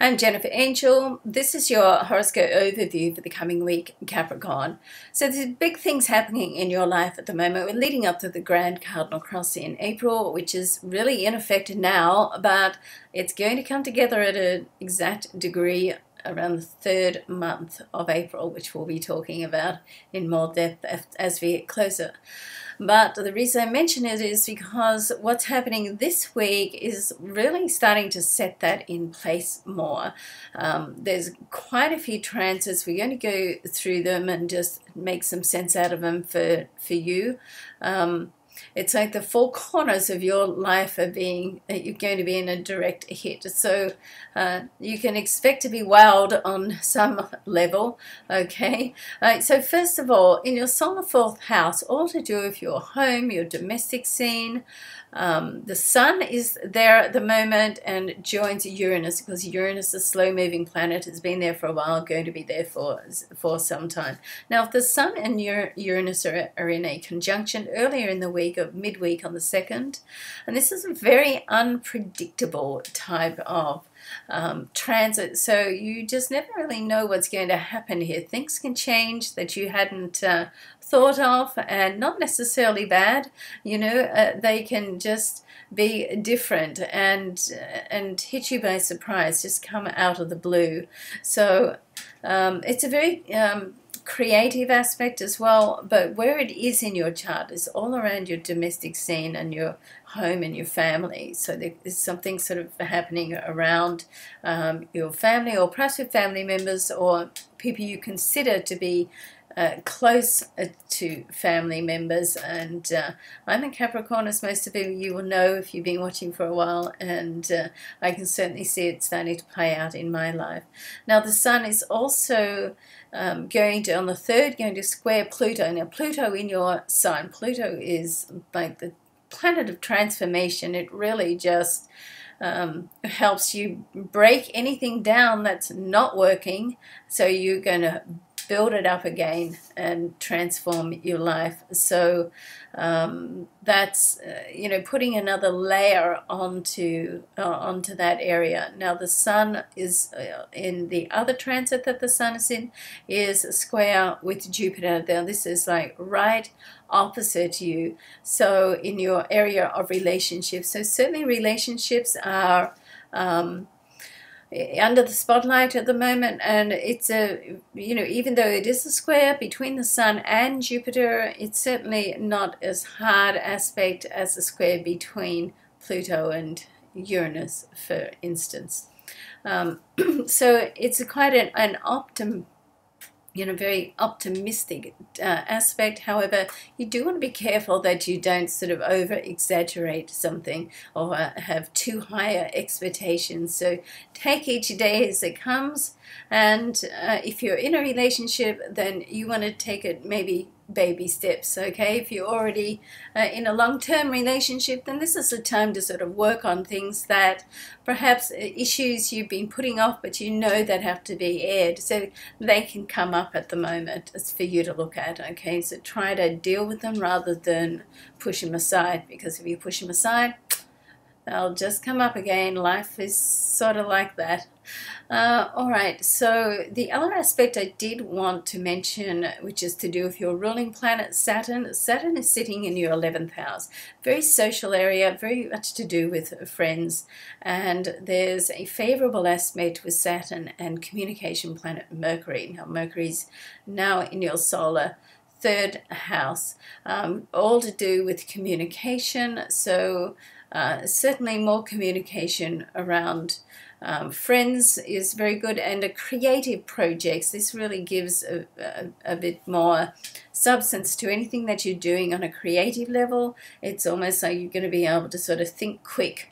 I'm Jennifer Angel. This is your horoscope overview for the coming week, Capricorn. So there's big things happening in your life at the moment. We're leading up to the Grand Cardinal Cross in April, which is really in effect now, but it's going to come together at an exact degree around the third month of April, which we'll be talking about in more depth as we get closer. But the reason I mention it is because what's happening this week is really starting to set that in place more. There's quite a few transits. We're going to go through them and just make some sense out of them for you. It's like the four corners of your life are you're going to be in a direct hit. So you can expect to be wowed on some level, okay? So first of all, in your solar fourth house, all to do with your home, your domestic scene. The sun is there at the moment and joins Uranus, because Uranus, a slow-moving planet, has been there for a while, going to be there for some time. Now, if the sun and Uranus are in a conjunction earlier in the week, of midweek on the 2nd, and this is a very unpredictable type of transit, so you just never really know what's going to happen here. Things can change that you hadn't thought of, and not necessarily bad, you know. They can just be different and hit you by surprise, just come out of the blue. So it's a very creative aspect as well, but where it is in your chart is all around your domestic scene and your home and your family. So there's something sort of happening around your family, or perhaps with family members or people you consider to be close to family members. And I'm a Capricorn, as most of you will know if you've been watching for a while, and I can certainly see it starting to play out in my life. Now, the sun is also going to, on the 3rd, going to square Pluto. Now, Pluto in your sign, Pluto is like the planet of transformation. It really just helps you break anything down that's not working, so you're going to build it up again and transform your life. So that's you know, putting another layer onto that area. Now, the sun is in the other transit that the sun is in, is square with Jupiter. Now, this is like right opposite you, so in your area of relationships. So certainly relationships are under the spotlight at the moment, and it's a, you know, even though it is a square between the sun and Jupiter, it's certainly not as hard aspect as the square between Pluto and Uranus, for instance. So it's quite an very optimistic aspect. However, you do want to be careful that you don't sort of over-exaggerate something or have too higher expectations. So take each day as it comes, and if you're in a relationship, then you want to take it maybe baby steps, okay? If you're already in a long-term relationship, then this is the time to sort of work on things that perhaps issues you've been putting off, but you know that have to be aired, so they can come up at the moment. It's for you to look at, okay? So try to deal with them rather than push them aside, because if you push them aside, they'll just come up again. Life is sort of like that. All right, so the other aspect I did want to mention, which is to do with your ruling planet, Saturn. Saturn is sitting in your 11th house. Very social area, very much to do with friends. And there's a favorable aspect with Saturn and communication planet Mercury. Now, Mercury's now in your solar 3rd house, all to do with communication. So certainly more communication around friends is very good, and creative projects. This really gives a bit more substance to anything that you're doing on a creative level. It's almost like you're going to be able to sort of think quick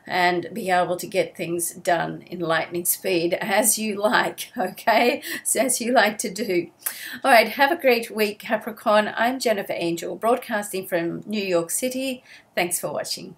and be able to get things done in lightning speed, as you like, okay? So as you like to do. All right, have a great week, Capricorn. I'm Jennifer Angel, broadcasting from New York City. Thanks for watching.